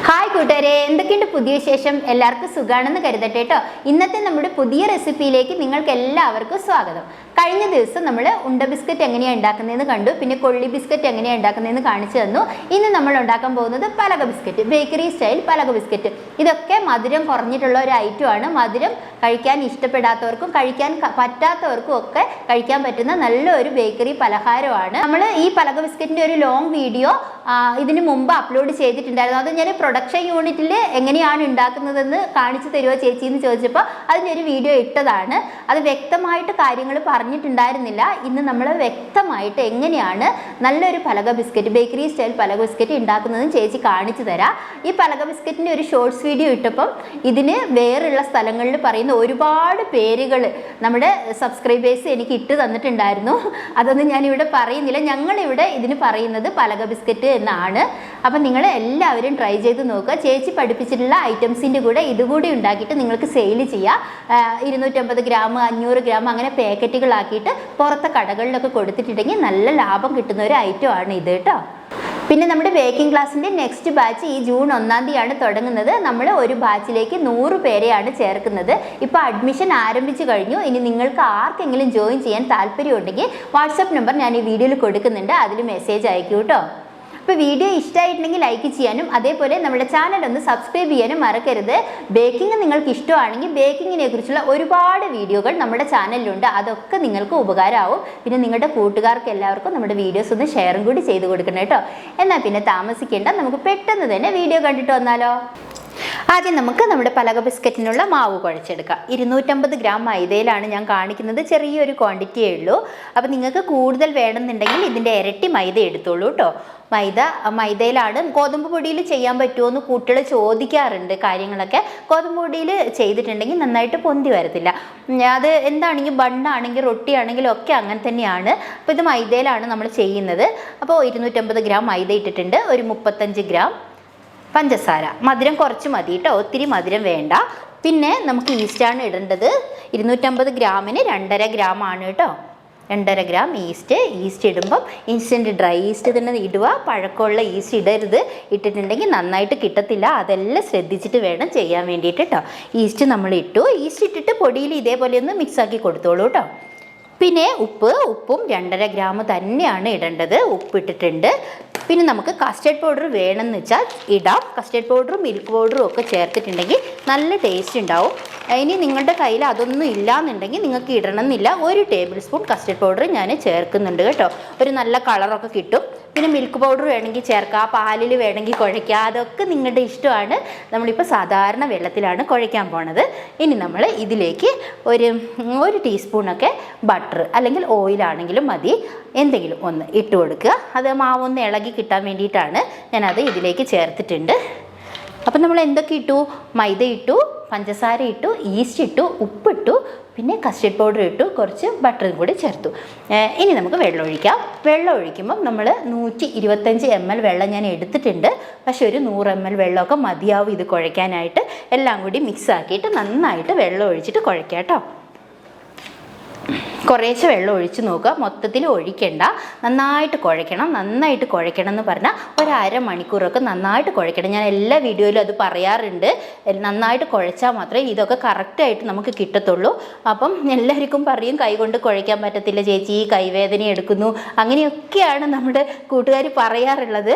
Hi കൂട്ടുകാരെ, എന്തൊക്കെയുണ്ട് പുതിയ വിശേഷം? എല്ലാവർക്കും സുഖാണെന്ന് കരുതട്ടെ കേട്ടോ. ഇന്നത്തെ നമ്മുടെ പുതിയ റെസിപ്പിയിലേക്ക് നിങ്ങൾക്ക് എല്ലാവർക്കും സ്വാഗതം. കഴിഞ്ഞ ദിവസം നമ്മൾ ഉണ്ട ബിസ്ക്കറ്റ് എങ്ങനെയാണ് ഉണ്ടാക്കുന്നതെന്ന് കണ്ടു, പിന്നെ കൊള്ളി ബിസ്ക്കറ്റ് എങ്ങനെയാണ് ഉണ്ടാക്കുന്നതെന്ന് കാണിച്ചു തന്നു. ഇന്ന് നമ്മൾ ഉണ്ടാക്കാൻ പോകുന്നത് പലക ബിസ്ക്കറ്റ്, ബേക്കറി സ്റ്റൈൽ പലക ബിസ്ക്കറ്റ്. ഇതൊക്കെ മധുരം കുറഞ്ഞിട്ടുള്ള ഒരു ഐറ്റമാണ്. മധുരം കഴിക്കാൻ ഇഷ്ടപ്പെടാത്തവർക്കും കഴിക്കാൻ പറ്റാത്തവർക്കും ഒക്കെ കഴിക്കാൻ പറ്റുന്ന നല്ലൊരു ബേക്കറി പലഹാരമാണ്. നമ്മൾ ഈ പലക ബിസ്ക്കറ്റിൻ്റെ ഒരു ലോങ് വീഡിയോ ഇതിന് മുമ്പ് അപ്ലോഡ് ചെയ്തിട്ടുണ്ടായിരുന്നു. അത് ഞാൻ പ്രൊഡക്ഷൻ യൂണിറ്റിൽ എങ്ങനെയാണ് ഉണ്ടാക്കുന്നതെന്ന് കാണിച്ചു തരുമോ ചേച്ചി എന്ന് ചോദിച്ചപ്പോൾ അതിൻ്റെ ഒരു വീഡിയോ ഇട്ടതാണ്. അത് വ്യക്തമായിട്ട് കാര്യങ്ങൾ പറഞ്ഞിട്ടുണ്ടായിരുന്നില്ല. ഇന്ന് നമ്മൾ വ്യക്തമായിട്ട് എങ്ങനെയാണ് നല്ലൊരു പലക ബിസ്ക്കറ്റ്, ബേക്കറി സ്റ്റൈൽ പലക ബിസ്ക്കറ്റ് ഉണ്ടാക്കുന്നതെന്ന് ചേച്ചി കാണിച്ചു തരാം. ഈ പലക ബിസ്ക്കറ്റിൻ്റെ ഒരു ഷോർട്സ് വീഡിയോ ഇട്ടപ്പം ഇതിന് വേറെയുള്ള സ്ഥലങ്ങളിൽ പറയുന്ന ഒരുപാട് പേരുകൾ നമ്മുടെ സബ്സ്ക്രൈബേഴ്സ് എനിക്ക് ഇട്ട് തന്നിട്ടുണ്ടായിരുന്നു. അതൊന്നും ഞാനിവിടെ പറയുന്നില്ല. ഞങ്ങളിവിടെ ഇതിന് പറയുന്നത് പലക ബിസ്ക്കറ്റ് എന്നാണ്. അപ്പം നിങ്ങൾ എല്ലാവരും ട്രൈ ചെയ്ത് നോക്കുക. ചേച്ചി പഠിപ്പിച്ചിട്ടുള്ള ഐറ്റംസിൻ്റെ കൂടെ ഇതുകൂടി ഉണ്ടാക്കിയിട്ട് നിങ്ങൾക്ക് സെയിൽ ചെയ്യാം. 250 ഗ്രാം 500 ഗ്രാം അങ്ങനെ പാക്കറ്റുകളാക്കിയിട്ട് പുറത്തെ കടകളിലൊക്കെ കൊടുത്തിട്ടുണ്ടെങ്കിൽ നല്ല ലാഭം കിട്ടുന്ന ഒരു ഐറ്റമാണ് ഇത് കേട്ടോ. പിന്നെ നമ്മുടെ ബേക്കിംഗ് ക്ലാസ്സിൻ്റെ നെക്സ്റ്റ് ബാച്ച് ഈ ജൂൺ 1-ാം തീയതിയാണ് തുടങ്ങുന്നത്. നമ്മൾ ഒരു ബാച്ചിലേക്ക് 100 പേരെയാണ് ചേർക്കുന്നത്. ഇപ്പോൾ അഡ്മിഷൻ ആരംഭിച്ചു കഴിഞ്ഞു. ഇനി നിങ്ങൾക്ക് ആർക്കെങ്കിലും ജോയിൻ ചെയ്യാൻ താല്പര്യമുണ്ടെങ്കിൽ വാട്സപ്പ് നമ്പർ ഞാൻ ഈ വീഡിയോയിൽ കൊടുക്കുന്നുണ്ട്, അതിൽ മെസ്സേജ് അയക്കൂ കേട്ടോ. അപ്പോൾ വീഡിയോ ഇഷ്ടമായിട്ടുണ്ടെങ്കിൽ ലൈക്ക് ചെയ്യാനും അതേപോലെ നമ്മുടെ ചാനൽ ഒന്ന് സബ്സ്ക്രൈബ് ചെയ്യാനും മറക്കരുത്. ബേക്കിംഗ് നിങ്ങൾക്ക് ഇഷ്ടമാണെങ്കിൽ ബേക്കിങ്ങിനെ കുറിച്ചുള്ള ഒരുപാട് വീഡിയോകൾ നമ്മുടെ ചാനലിലുണ്ട്. അതൊക്കെ നിങ്ങൾക്ക് ഉപകാരമാവും. പിന്നെ നിങ്ങളുടെ കൂട്ടുകാർക്ക് എല്ലാവർക്കും നമ്മുടെ വീഡിയോസ് ഒന്ന് ഷെയറും കൂടി ചെയ്ത് കൊടുക്കണം കേട്ടോ. എന്നാൽ പിന്നെ താമസിക്കേണ്ട, നമുക്ക് പെട്ടെന്ന് തന്നെ വീഡിയോ കണ്ടിട്ട് വന്നാലോ. ആദ്യം നമുക്ക് നമ്മുടെ പലക ബിസ്ക്കറ്റിനുള്ള മാവ് കുഴച്ചെടുക്കാം. 250 ഗ്രാം മൈദയിലാണ് ഞാൻ കാണിക്കുന്നത്. ചെറിയൊരു ക്വാണ്ടിറ്റിയേ ഉള്ളൂ. അപ്പോൾ നിങ്ങൾക്ക് കൂടുതൽ വേണമെന്നുണ്ടെങ്കിൽ ഇതിൻ്റെ ഇരട്ടി മൈദ എടുത്തോളൂ കേട്ടോ. മൈദയിലാണ്. ഗോതമ്പ് പൊടിയിൽ ചെയ്യാൻ പറ്റുമോ എന്ന് കുട്ടികൾ ചോദിക്കാറുണ്ട് കാര്യങ്ങളൊക്കെ. ഗോതമ്പ് പൊടിയിൽ ചെയ്തിട്ടുണ്ടെങ്കിൽ നന്നായിട്ട് പൊന്തി വരത്തില്ല. അത് എന്താണെങ്കിൽ ബണ്ണാണെങ്കിൽ റൊട്ടി ആണെങ്കിലും ഒക്കെ അങ്ങനെ തന്നെയാണ്. അപ്പോൾ ഇത് മൈദയിലാണ് നമ്മൾ ചെയ്യുന്നത്. അപ്പോൾ 250 ഗ്രാം മൈദ ഇട്ടിട്ടുണ്ട്. ഒരു 35 ഗ്രാം പഞ്ചസാര. മധുരം കുറച്ച് മതി കേട്ടോ, ഒത്തിരി മധുരം വേണ്ട. പിന്നെ നമുക്ക് ഈസ്റ്റാണ് ഇടേണ്ടത്. 250 ഗ്രാമിന് 2.5 ഗ്രാം ആണ് കേട്ടോ. 2.5 ഗ്രാം ഈസ്റ്റ് ഇടുമ്പം ഇൻസ്റ്റൻറ്റ് ഡ്രൈ ഈസ്റ്റ് തന്നെ ഇടുക. പഴക്കമുള്ള ഈസ്റ്റ് ഇടരുത്. ഇട്ടിട്ടുണ്ടെങ്കിൽ നന്നായിട്ട് കിട്ടത്തില്ല. അതെല്ലാം ശ്രദ്ധിച്ചിട്ട് വേണം ചെയ്യാൻ വേണ്ടിയിട്ട് കേട്ടോ. ഈസ്റ്റ് നമ്മൾ ഇട്ടു. ഈസ്റ്റ് ഇട്ടിട്ട് പൊടിയിൽ ഇതേപോലെ ഒന്ന് മിക്സാക്കി കൊടുത്തോളൂ കേട്ടോ. പിന്നെ ഉപ്പും 2.5 ഗ്രാം തന്നെയാണ് ഇടേണ്ടത്. ഉപ്പിട്ടിട്ടുണ്ട്. പിന്നെ നമുക്ക് കസ്റ്റർഡ് പൗഡർ വേണമെന്ന് വെച്ചാൽ ഇടാം. കസ്റ്റർഡ് പൗഡറും മിൽക്ക് പൗഡറും ഒക്കെ ചേർത്തിട്ടുണ്ടെങ്കിൽ നല്ല ടേസ്റ്റ് ഉണ്ടാവും. ഇനി നിങ്ങളുടെ കയ്യിൽ അതൊന്നും ഇല്ലയെന്നുണ്ടെങ്കിൽ നിങ്ങൾക്ക് ഇടണമെന്നില്ല. 1 ടേബിൾ സ്പൂൺ കസ്റ്റർഡ് പൗഡർ ഞാൻ ചേർക്കുന്നുണ്ട് കേട്ടോ. ഒരു നല്ല കളറൊക്കെ കിട്ടും. പിന്നെ മിൽക്ക് പൗഡർ വേണമെങ്കിൽ ചേർക്കുക, പാലിൽ വേണമെങ്കിൽ കുഴയ്ക്കുക, അതൊക്കെ നിങ്ങളുടെ ഇഷ്ടമാണ്. നമ്മളിപ്പോൾ സാധാരണ വെള്ളത്തിലാണ് കുഴയ്ക്കാൻ പോണത്. ഇനി നമ്മൾ ഇതിലേക്ക് ഒരു ടീസ്പൂണൊക്കെ ബട്ടർ അല്ലെങ്കിൽ ഓയിലാണെങ്കിലും മതി, എന്തെങ്കിലും ഒന്ന് ഇട്ട് കൊടുക്കുക. അത് മാവൊന്ന് ഇളകി കിട്ടാൻ വേണ്ടിയിട്ടാണ് ഞാനത് ഇതിലേക്ക് ചേർത്തിട്ടുണ്ട്. അപ്പം നമ്മൾ എന്തൊക്കെ ഇട്ടു? മൈദ ഇട്ടു, പഞ്ചസാര ഇട്ടു, ഈസ്റ്റ് ഇട്ടു, ഉപ്പിട്ടു, പിന്നെ കസ്റ്റർഡ് പൗഡർ ഇട്ടു, കുറച്ച് ബട്ടറും കൂടി ചേർത്തു. ഇനി നമുക്ക് വെള്ളം ഒഴിക്കാം. വെള്ളം ഒഴിക്കുമ്പം നമ്മൾ 125 ml വെള്ളം ഞാൻ എടുത്തിട്ടുണ്ട്. പക്ഷെ ഒരു 100 ml വെള്ളമൊക്കെ മതിയാവും ഇത് കുഴയ്ക്കാനായിട്ട്. എല്ലാം കൂടി മിക്സ് ആക്കിയിട്ട് നന്നായിട്ട് വെള്ളം ഒഴിച്ചിട്ട് കുഴയ്ക്കാം കേട്ടോ. കുറേശ്ശെ വെള്ളം ഒഴിച്ച് നോക്കുക, മൊത്തത്തിൽ ഒഴിക്കേണ്ട. നന്നായിട്ട് കുഴയ്ക്കണം. നന്നായിട്ട് കുഴയ്ക്കണം എന്ന് പറഞ്ഞാൽ ഒരു അരമണിക്കൂറൊക്കെ നന്നായിട്ട് കുഴയ്ക്കണം. ഞാൻ എല്ലാ വീഡിയോയിലും അത് പറയാറുണ്ട്. നന്നായിട്ട് കുഴച്ചാൽ മാത്രമേ ഇതൊക്കെ കറക്റ്റായിട്ട് നമുക്ക് കിട്ടത്തുള്ളൂ. അപ്പം എല്ലാവർക്കും പറയും കൈകൊണ്ട് കുഴയ്ക്കാൻ പറ്റത്തില്ല ചേച്ചി, കൈവേദന എടുക്കുന്നു, അങ്ങനെയൊക്കെയാണ് നമ്മുടെ കൂട്ടുകാർ പറയാറുള്ളത്.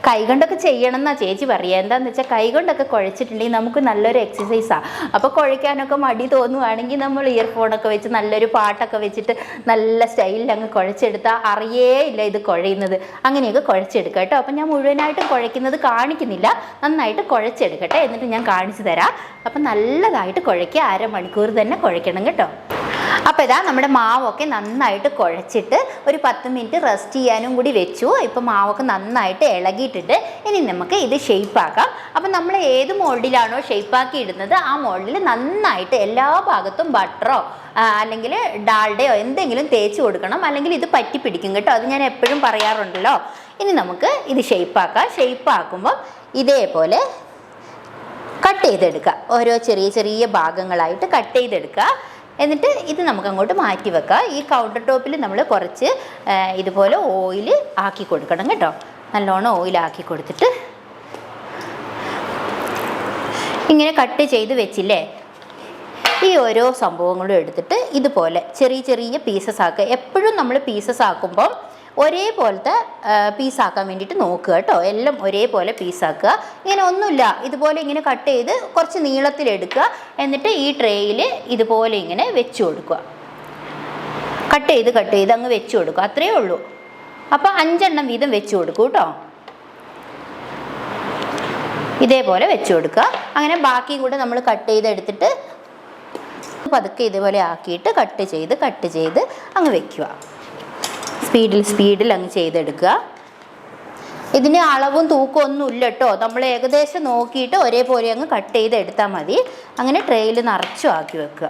കൈകൊണ്ടൊക്കെ ചെയ്യണം എന്നാണ് ചേച്ചി പറയുക. എന്താണെന്ന് വെച്ചാൽ കൈകൊണ്ടൊക്കെ കുഴച്ചിട്ടുണ്ടെങ്കിൽ നമുക്ക് നല്ലൊരു എക്സസൈസാണ്. അപ്പോൾ കുഴയ്ക്കാനൊക്കെ മടി തോന്നുവാണെങ്കിൽ നമ്മൾ ഇയർഫോണൊക്കെ വെച്ച് നല്ലൊരു പാട്ടൊക്കെ വെച്ചിട്ട് നല്ല സ്റ്റൈലിൽ അങ്ങ് കുഴച്ചെടുത്താൽ അറിയേ ഇല്ല ഇത് കുഴയുന്നത്. അങ്ങനെയൊക്കെ കുഴച്ചെടുക്കുക കേട്ടോ. അപ്പം ഞാൻ മുഴുവനായിട്ടും കുഴയ്ക്കുന്നത് കാണിക്കുന്നില്ല. നന്നായിട്ട് കുഴച്ചെടുക്കട്ടെ, എന്നിട്ട് ഞാൻ കാണിച്ചു തരാം. അപ്പം നല്ലതായിട്ട് കുഴയ്ക്കുക. അരമണിക്കൂർ തന്നെ കുഴയ്ക്കണം കേട്ടോ. അപ്പോൾ ഇതാ നമ്മുടെ മാവൊക്കെ നന്നായിട്ട് കുഴച്ചിട്ട് ഒരു 10 മിനിറ്റ് റെസ്റ്റ് ചെയ്യാനും കൂടി വെച്ചു. ഇപ്പോൾ മാവൊക്കെ നന്നായിട്ട് ഇളകിയിട്ടിട്ട് ഇനി നമുക്ക് ഇത് ഷേപ്പാക്കാം. അപ്പം നമ്മൾ ഏത് മോൾഡിലാണോ ഷേപ്പാക്കി ഇടുന്നത് ആ മോൾഡിൽ നന്നായിട്ട് എല്ലാ ഭാഗത്തും ബട്ടറോ അല്ലെങ്കിൽ ഡാൽഡയോ എന്തെങ്കിലും തേച്ച് കൊടുക്കണം, അല്ലെങ്കിൽ ഇത് പറ്റി പിടിക്കും കേട്ടോ. അത് ഞാൻ എപ്പോഴും പറയാറുണ്ടല്ലോ. ഇനി നമുക്ക് ഇത് ഷേപ്പാക്കാം. ഷേപ്പാക്കുമ്പം ഇതേപോലെ കട്ട് ചെയ്തെടുക്കുക. ഓരോ ചെറിയ ചെറിയ ഭാഗങ്ങളായിട്ട് കട്ട് ചെയ്തെടുക്കുക. എന്നിട്ട് ഇത് നമുക്ക് അങ്ങോട്ട് മാറ്റി വെക്കാം. ഈ കൗണ്ടർ ടോപ്പിൽ നമ്മൾ കുറച്ച് ഇതുപോലെ ഓയിൽ ആക്കി കൊടുക്കണം കേട്ടോ. നല്ലോണം ഓയിലാക്കി കൊടുത്തിട്ട് ഇങ്ങനെ കട്ട് ചെയ്ത് വെച്ചില്ലേ, ഈ ഓരോ സംഭവങ്ങളും എടുത്തിട്ട് ഇതുപോലെ ചെറിയ ചെറിയ പീസസ് ആക്കുക. എപ്പോഴും നമ്മൾ പീസസ് ആക്കുമ്പോൾ ഒരേപോലത്തെ പീസാക്കാൻ വേണ്ടിയിട്ട് നോക്കുക കേട്ടോ. എല്ലാം ഒരേപോലെ പീസാക്കുക. ഇങ്ങനെ ഒന്നുമില്ല, ഇതുപോലെ ഇങ്ങനെ കട്ട് ചെയ്ത് കുറച്ച് നീളത്തിലെടുക്കുക. എന്നിട്ട് ഈ ട്രേയിൽ ഇതുപോലെ ഇങ്ങനെ വെച്ച് കൊടുക്കുക. കട്ട് ചെയ്ത് അങ്ങ് വെച്ച് കൊടുക്കുക. അത്രയേ ഉള്ളൂ. അപ്പോൾ 5 എണ്ണം വീതം വെച്ച് കൊടുക്കൂ കേട്ടോ. ഇതേപോലെ വെച്ച് കൊടുക്കുക. അങ്ങനെ ബാക്കിയും കൂടെ നമ്മൾ കട്ട് ചെയ്തെടുത്തിട്ട് പതുക്കെ ഇതുപോലെ ആക്കിയിട്ട് കട്ട് ചെയ്ത് അങ്ങ് വെക്കുക. സ്പീഡിൽ അങ്ങ് ചെയ്തെടുക്കുക. ഇതിന് അളവും തൂക്കവും ഒന്നും ഇല്ല കേട്ടോ. നമ്മൾ ഏകദേശം നോക്കിയിട്ട് ഒരേപോലെ അങ്ങ് കട്ട് ചെയ്തെടുത്താൽ മതി. അങ്ങനെ ട്രേയിൽ നിറച്ചും ആക്കി വെക്കുക.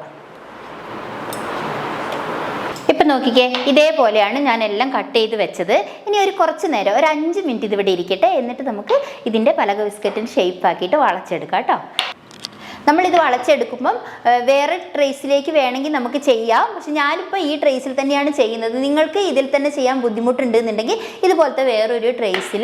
ഇപ്പം നോക്കിക്കേ, ഇതേപോലെയാണ് ഞാൻ എല്ലാം കട്ട് ചെയ്ത് വെച്ചത്. ഇനി കുറച്ച് നേരം, ഒരു 5 മിനിറ്റ് ഇതിവിടെ ഇരിക്കട്ടെ. എന്നിട്ട് നമുക്ക് ഇതിൻ്റെ പലക ബിസ്ക്കറ്റിന് ഷേപ്പ് ആക്കിയിട്ട് വളച്ചെടുക്കാം കേട്ടോ. നമ്മളിത് വളച്ചെടുക്കുമ്പം വേറെ ട്രേസിലേക്ക് വേണമെങ്കിൽ നമുക്ക് ചെയ്യാം. പക്ഷെ ഞാനിപ്പോൾ ഈ ട്രേസിൽ തന്നെയാണ് ചെയ്യുന്നത്. നിങ്ങൾക്ക് ഇതിൽ തന്നെ ചെയ്യാൻ ബുദ്ധിമുട്ടുണ്ടെന്നുണ്ടെങ്കിൽ ഇതുപോലത്തെ വേറൊരു ട്രേസിൽ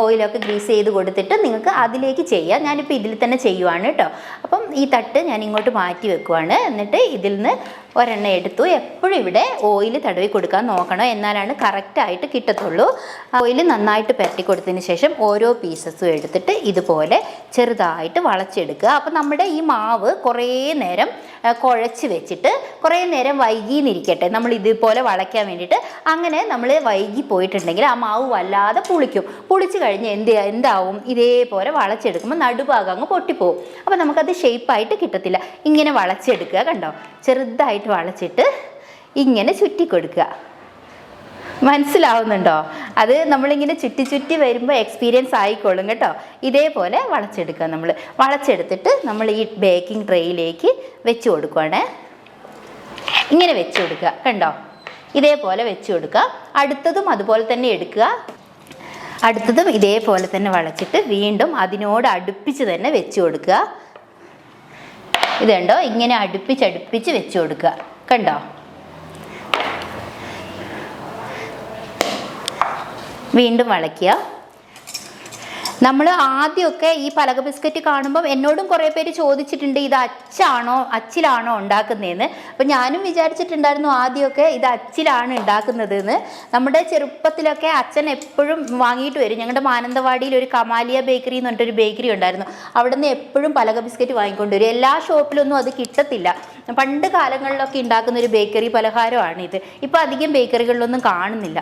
ഓയിലൊക്കെ ഗ്രീസ് ചെയ്ത് കൊടുത്തിട്ട് നിങ്ങൾക്ക് അതിലേക്ക് ചെയ്യാം. ഞാനിപ്പോൾ ഇതിൽ തന്നെ ചെയ്യുവാണ് കേട്ടോ. അപ്പം ഈ തട്ട് ഞാൻ ഇങ്ങോട്ട് മാറ്റി വെക്കുവാണ്. എന്നിട്ട് ഇതിൽ നിന്ന് ഒരെണ്ണം എടുത്തു. എപ്പോഴും ഇവിടെ ഓയിൽ തടവി കൊടുക്കാൻ നോക്കണം, എന്നാലാണ് കറക്റ്റായിട്ട് കിട്ടത്തുള്ളൂ. ഓയിൽ നന്നായിട്ട് പുരട്ടി കൊടുത്തതിന് ശേഷം ഓരോ പീസസും എടുത്തിട്ട് ഇതുപോലെ ചെറുതായിട്ട് വളച്ചെടുക്കുക. അപ്പം നമ്മുടെ ഈ മാവ് കുറേ നേരം കുഴച്ച് വെച്ചിട്ട് കുറേ നേരം വൈകിന്നിരിക്കട്ടെ, നമ്മൾ ഇതുപോലെ വളയ്ക്കാൻ വേണ്ടിയിട്ട്. അങ്ങനെ നമ്മൾ വൈകി പോയിട്ടുണ്ടെങ്കിൽ ആ മാവ് വല്ലാതെ പുളിച്ച് കഴിഞ്ഞ് എന്താവും, ഇതേപോലെ വളച്ചെടുക്കുമ്പോൾ നടുഭാഗം അങ്ങ് പൊട്ടിപ്പോവും. അപ്പോൾ നമുക്കത് ഷേപ്പായിട്ട് കിട്ടത്തില്ല. ഇങ്ങനെ വളച്ചെടുക്കുക. കണ്ടോ, ചെറുതായിട്ട് വളച്ചിട്ട് ഇങ്ങനെ ചുറ്റി കൊടുക്കുക. മനസ്സിലാവുന്നുണ്ടോ? അത് നമ്മളിങ്ങനെ ചുറ്റി വരുമ്പോൾ എക്സ്പീരിയൻസ് ആയിക്കോളും കേട്ടോ. ഇതേപോലെ വളച്ചെടുക്കുക. നമ്മൾ വളച്ചെടുത്തിട്ട് നമ്മൾ ഈ ബേക്കിംഗ് ട്രേയിലേക്ക് വെച്ച് കൊടുക്കുകയാണ്. ഇങ്ങനെ വെച്ച് കൊടുക്കുക. കണ്ടോ, ഇതേപോലെ വെച്ച് കൊടുക്കുക. അടുത്തതും അതുപോലെ തന്നെ എടുക്കുക. അടുത്തതും ഇതേപോലെ തന്നെ വളച്ചിട്ട് വീണ്ടും അതിനോട് അടുപ്പിച്ച് തന്നെ വെച്ച് കൊടുക്കുക. ഇതുണ്ടോ, ഇങ്ങനെ അടുപ്പിച്ച് വെച്ച് കൊടുക്കുക. കണ്ടോ, വീണ്ടും വളയ്ക്കുക. നമ്മൾ ആദ്യമൊക്കെ ഈ പലക ബിസ്ക്കറ്റ് കാണുമ്പം എന്നോടും കുറേ പേര് ചോദിച്ചിട്ടുണ്ട്, ഇത് അച്ചിലാണോ ഉണ്ടാക്കുന്നതെന്ന്. അപ്പം ഞാനും വിചാരിച്ചിട്ടുണ്ടായിരുന്നു ആദ്യമൊക്കെ ഇത് അച്ചിലാണ് ഉണ്ടാക്കുന്നതെന്ന്. നമ്മുടെ ചെറുപ്പത്തിലൊക്കെ അച്ഛൻ എപ്പോഴും വാങ്ങിയിട്ട് വരും. ഞങ്ങളുടെ മാനന്തവാടിയിൽ ഒരു കമാലിയ ബേക്കറി എന്ന് പറഞ്ഞിട്ടൊരു ബേക്കറി ഉണ്ടായിരുന്നു. അവിടെ നിന്ന് എപ്പോഴും പലക ബിസ്ക്കറ്റ് വാങ്ങിക്കൊണ്ട് വരും. എല്ലാ ഷോപ്പിലൊന്നും അത് കിട്ടത്തില്ല. പണ്ട് കാലങ്ങളിലൊക്കെ ഉണ്ടാക്കുന്ന ഒരു ബേക്കറി പലഹാരമാണ് ഇത്. ഇപ്പോൾ അധികം ബേക്കറികളിലൊന്നും കാണുന്നില്ല.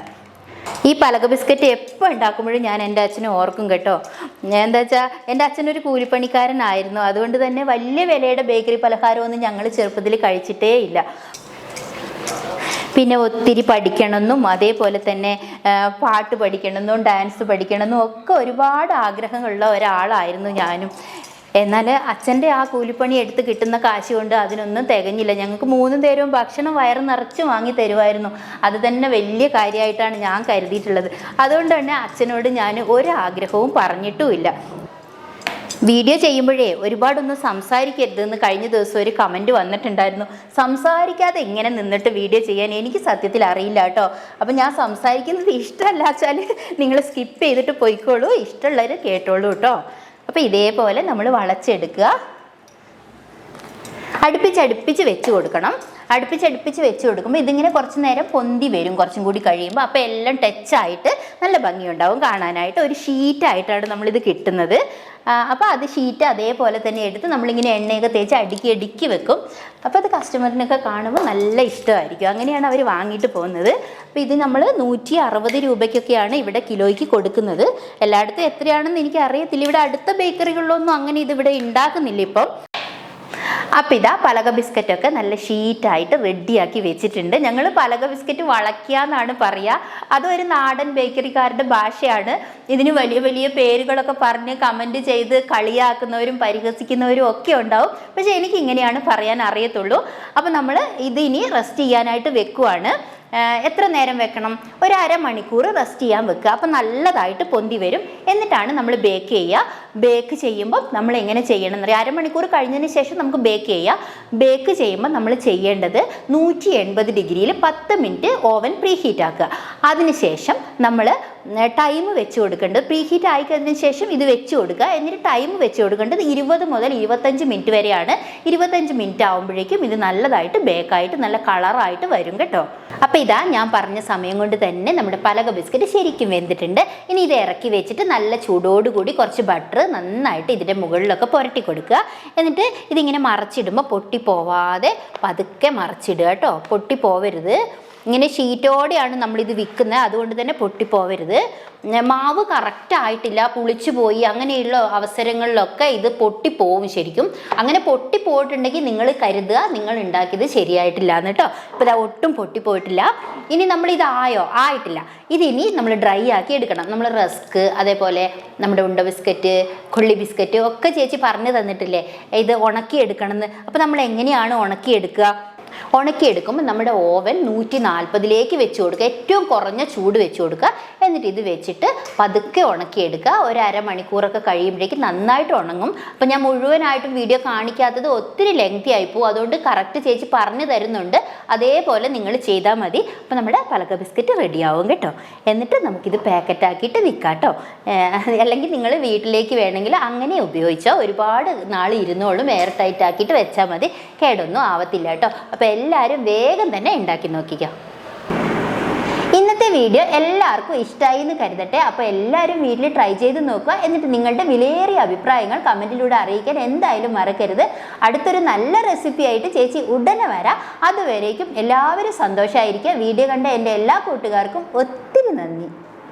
ഈ പലക ബിസ്ക്കറ്റ് എപ്പോൾ ഉണ്ടാക്കുമ്പോഴും ഞാൻ എൻ്റെ അച്ഛനെ ഓർക്കും കേട്ടോ. എന്താ വെച്ചാൽ എൻ്റെ അച്ഛനൊരു കൂലിപ്പണിക്കാരനായിരുന്നു. അതുകൊണ്ട് തന്നെ വലിയ വിലയുടെ ബേക്കറി പലഹാരമൊന്നും ഞങ്ങൾ ചെറുപ്പത്തിൽ കഴിച്ചിട്ടേ ഇല്ല. പിന്നെ ഒത്തിരി പഠിക്കണമെന്നും അതേപോലെ തന്നെ പാട്ട് പഠിക്കണമെന്നും ഡാൻസ് പഠിക്കണമെന്നും ഒക്കെ ഒരുപാട് ആഗ്രഹങ്ങളുള്ള ഒരാളായിരുന്നു ഞാനും. എന്നാൽ അച്ഛൻ്റെ ആ കൂലിപ്പണി എടുത്ത് കിട്ടുന്ന കാശ് കൊണ്ട് അതിനൊന്നും തികഞ്ഞില്ല. ഞങ്ങൾക്ക് 3 നേരവും ഭക്ഷണം വയറ് നിറച്ച് വാങ്ങി തരുമായിരുന്നു. അത് തന്നെ വലിയ കാര്യമായിട്ടാണ് ഞാൻ കരുതിയിട്ടുള്ളത്. അതുകൊണ്ട് തന്നെ അച്ഛനോട് ഞാൻ ഒരാഗ്രഹവും പറഞ്ഞിട്ടുമില്ല. വീഡിയോ ചെയ്യുമ്പോഴേ ഒരുപാടൊന്നും സംസാരിക്കരുതെന്ന് കഴിഞ്ഞ ദിവസം ഒരു കമൻറ്റ് വന്നിട്ടുണ്ടായിരുന്നു. സംസാരിക്കാതെ ഇങ്ങനെ നിന്നിട്ട് വീഡിയോ ചെയ്യാൻ എനിക്ക് സത്യത്തിൽ അറിയില്ല കേട്ടോ. അപ്പം ഞാൻ സംസാരിക്കുന്നത് ഇഷ്ടമല്ല വെച്ചാൽ നിങ്ങൾ സ്കിപ്പ് ചെയ്തിട്ട് പോയിക്കോളൂ, ഇഷ്ടമുള്ളവർ കേട്ടോളൂ കേട്ടോ. അപ്പോൾ ഇതേപോലെ നമ്മൾ വളച്ചെടുക്കുക. അടുപ്പിച്ച് വെച്ച് കൊടുക്കണം. അടുപ്പിച്ച് വെച്ച് കൊടുക്കുമ്പോൾ ഇതിങ്ങനെ കുറച്ച് നേരം പൊന്തി വരും. കുറച്ചും കൂടി കഴിയുമ്പോൾ അപ്പോൾ എല്ലാം ടച്ചായിട്ട് നല്ല ഭംഗിയുണ്ടാവും കാണാനായിട്ട്. ഒരു ഷീറ്റായിട്ടാണ് നമ്മളിത് കിട്ടുന്നത്. അപ്പോൾ അത് ഷീറ്റ് അതേപോലെ തന്നെ എടുത്ത് നമ്മളിങ്ങനെ എണ്ണയൊക്കെ തേച്ച് അടുക്കി വെക്കും. അപ്പോൾ അത് കസ്റ്റമറിനൊക്കെ കാണുമ്പോൾ നല്ല ഇഷ്ടമായിരിക്കും. അങ്ങനെയാണ് അവർ വാങ്ങിയിട്ട് പോകുന്നത്. അപ്പോൾ ഇത് നമ്മൾ 160 രൂപയ്ക്കൊക്കെയാണ് ഇവിടെ കിലോയ്ക്ക് കൊടുക്കുന്നത്. എല്ലായിടത്തും എത്രയാണെന്ന് എനിക്ക് അറിയത്തില്ല. ഇവിടെ അടുത്ത ബേക്കറികളിലൊന്നും അങ്ങനെ ഇതിവിടെ ഉണ്ടാക്കുന്നില്ല ഇപ്പം. അപ്പം ഇതാ പലക ബിസ്ക്കറ്റൊക്കെ നല്ല ഷീറ്റായിട്ട് റെഡിയാക്കി വെച്ചിട്ടുണ്ട്. ഞങ്ങൾ പലക ബിസ്ക്കറ്റ് വളയ്ക്കുക എന്നാണ് പറയുക. അതൊരു നാടൻ ബേക്കറിക്കാരുടെ ഭാഷയാണ്. ഇതിന് വലിയ വലിയ പേരുകളൊക്കെ പറഞ്ഞ് കമൻറ്റ് ചെയ്ത് കളിയാക്കുന്നവരും പരിഹസിക്കുന്നവരും ഒക്കെ ഉണ്ടാവും. പക്ഷേ എനിക്ക് ഇങ്ങനെയാണ് പറയാൻ അറിയത്തുള്ളൂ. അപ്പം നമ്മൾ ഇത് ഇനി റെസ്റ്റ് ചെയ്യാനായിട്ട് വെക്കുവാണ്. എത്ര നേരം വെക്കണം? ഒരു അരമണിക്കൂർ റെസ്റ്റ് ചെയ്യാൻ വെക്കുക. അപ്പം നല്ലതായിട്ട് പൊന്തി വരും. എന്നിട്ടാണ് നമ്മൾ ബേക്ക് ചെയ്യുക. ബേക്ക് ചെയ്യുമ്പോൾ നമ്മൾ എങ്ങനെ ചെയ്യണം എന്നറിയാം. അരമണിക്കൂർ കഴിഞ്ഞതിന് ശേഷം നമുക്ക് ബേക്ക് ചെയ്യാം. ബേക്ക് ചെയ്യുമ്പോൾ നമ്മൾ ചെയ്യേണ്ടത് 180 ഡിഗ്രിയിൽ 10 മിനിറ്റ് ഓവൻ പ്രീ ഹീറ്റ് ആക്കുക. അതിനുശേഷം നമ്മൾ ടൈം വെച്ച് കൊടുക്കേണ്ടത് പ്രീ ഹീറ്റ് ആയിക്കഴിഞ്ഞതിന് ശേഷം ഇത് വെച്ച് കൊടുക്കുക. എന്നിട്ട് ടൈം വെച്ച് കൊടുക്കേണ്ടത് 20 മുതൽ 25 മിനിറ്റ് വരെയാണ്. 25 മിനിറ്റ് ആകുമ്പോഴേക്കും ഇത് നല്ലതായിട്ട് ബേക്കായിട്ട് നല്ല കളറായിട്ട് വരും കേട്ടോ. അപ്പോൾ ഇതാ ഞാൻ പറഞ്ഞ സമയം കൊണ്ട് തന്നെ നമ്മുടെ പലക ബിസ്ക്കറ്റ് ശരിക്കും വെന്തിട്ടുണ്ട്. ഇനി ഇത് ഇറക്കി വെച്ചിട്ട് നല്ല ചൂടോടുകൂടി കുറച്ച് ബട്ടർ നന്നായിട്ട് ഇതിൻ്റെ മുകളിലൊക്കെ പുരട്ടി കൊടുക്കുക. എന്നിട്ട് ഇതിങ്ങനെ മറച്ചിടുമ്പോൾ പൊട്ടിപ്പോവാതെ പതുക്കെ മറച്ചിടുക കേട്ടോ. പൊട്ടിപ്പോവരുത്. ഇങ്ങനെ ഷീറ്റോടെയാണ് നമ്മളിത് വിൽക്കുന്നത്, അതുകൊണ്ട് തന്നെ പൊട്ടിപ്പോവരുത്. മാവ് കറക്റ്റ് ആയിട്ടില്ല, പുളിച്ചു പോയി, അങ്ങനെയുള്ള അവസരങ്ങളിലൊക്കെ ഇത് പൊട്ടിപ്പോവും ശരിക്കും. അങ്ങനെ പൊട്ടിപ്പോയിട്ടുണ്ടെങ്കിൽ നിങ്ങൾ കരുതുക നിങ്ങൾ ഉണ്ടാക്കിയത് ശരിയായിട്ടില്ല എന്ന് കേട്ടോ. ഇപ്പോൾ ഇതാ ഒട്ടും പൊട്ടിപ്പോയിട്ടില്ല. ഇനി നമ്മളിതായോ? ആയിട്ടില്ല. ഇതിനി നമ്മൾ ഡ്രൈ ആക്കി എടുക്കണം. നമ്മൾ റസ്ക്, അതേപോലെ നമ്മുടെ ഉണ്ട ബിസ്ക്കറ്റ്, കൊള്ളി ബിസ്ക്കറ്റ് ഒക്കെ ചേച്ചി പറഞ്ഞു തന്നിട്ടില്ലേ ഇത് ഉണക്കിയെടുക്കണമെന്ന്. അപ്പോൾ നമ്മൾ എങ്ങനെയാണ് ഉണക്കിയെടുക്കുക? ഉണക്കിയെടുക്കുമ്പോൾ നമ്മുടെ ഓവൻ 140ലേക്ക് വെച്ച് കൊടുക്കുക. ഏറ്റവും കുറഞ്ഞ ചൂട് വെച്ച് കൊടുക്കുക. എന്നിട്ട് ഇത് വെച്ചിട്ട് പതുക്കെ ഉണക്കിയെടുക്കുക. ഒരു അരമണിക്കൂറൊക്കെ കഴിയുമ്പോഴേക്കും നന്നായിട്ട് ഉണങ്ങും. അപ്പം ഞാൻ മുഴുവനായിട്ടും വീഡിയോ കാണിക്കാത്തത് ഒത്തിരി ലെങ്തി ആയിപ്പോവും. അതുകൊണ്ട് കറക്റ്റ് ചേച്ചി പറഞ്ഞു തരുന്നുണ്ട്. അതേപോലെ നിങ്ങൾ ചെയ്താൽ മതി. അപ്പോൾ നമ്മുടെ പലക ബിസ്ക്കറ്റ് റെഡിയാവും കേട്ടോ. എന്നിട്ട് നമുക്കിത് പാക്കറ്റാക്കിയിട്ട് വിൽക്കാം കേട്ടോ. അല്ലെങ്കിൽ നിങ്ങൾ വീട്ടിലേക്ക് വേണമെങ്കിൽ അങ്ങനെ ഉപയോഗിച്ചോ. ഒരുപാട് നാൾ ഇരുന്നോളും. എയർ ടൈറ്റ് ആക്കിയിട്ട് വെച്ചാൽ മതി. കേടൊന്നും ആവത്തില്ല കേട്ടോ. അപ്പോൾ എല്ലാവരും വേഗം തന്നെ ഉണ്ടാക്കി നോക്കിക്കോ. ഇന്നത്തെ വീഡിയോ എല്ലാവർക്കും ഇഷ്ടമായി എന്ന് കരുതട്ടെ. അപ്പോൾ എല്ലാവരും വീട്ടിൽ ട്രൈ ചെയ്ത് നോക്കുക. എന്നിട്ട് നിങ്ങളുടെ വിലയേറിയ അഭിപ്രായങ്ങൾ കമൻറ്റിലൂടെ അറിയിക്കാൻ എന്തായാലും മറക്കരുത്. അടുത്തൊരു നല്ല റെസിപ്പി ആയിട്ട് ചേച്ചി ഉടനെ വരാം. അതുവരേക്കും എല്ലാവരും സന്തോഷമായിരിക്കുക. വീഡിയോ കണ്ട എൻ്റെ എല്ലാ കൂട്ടുകാർക്കും ഒത്തിരി നന്ദി.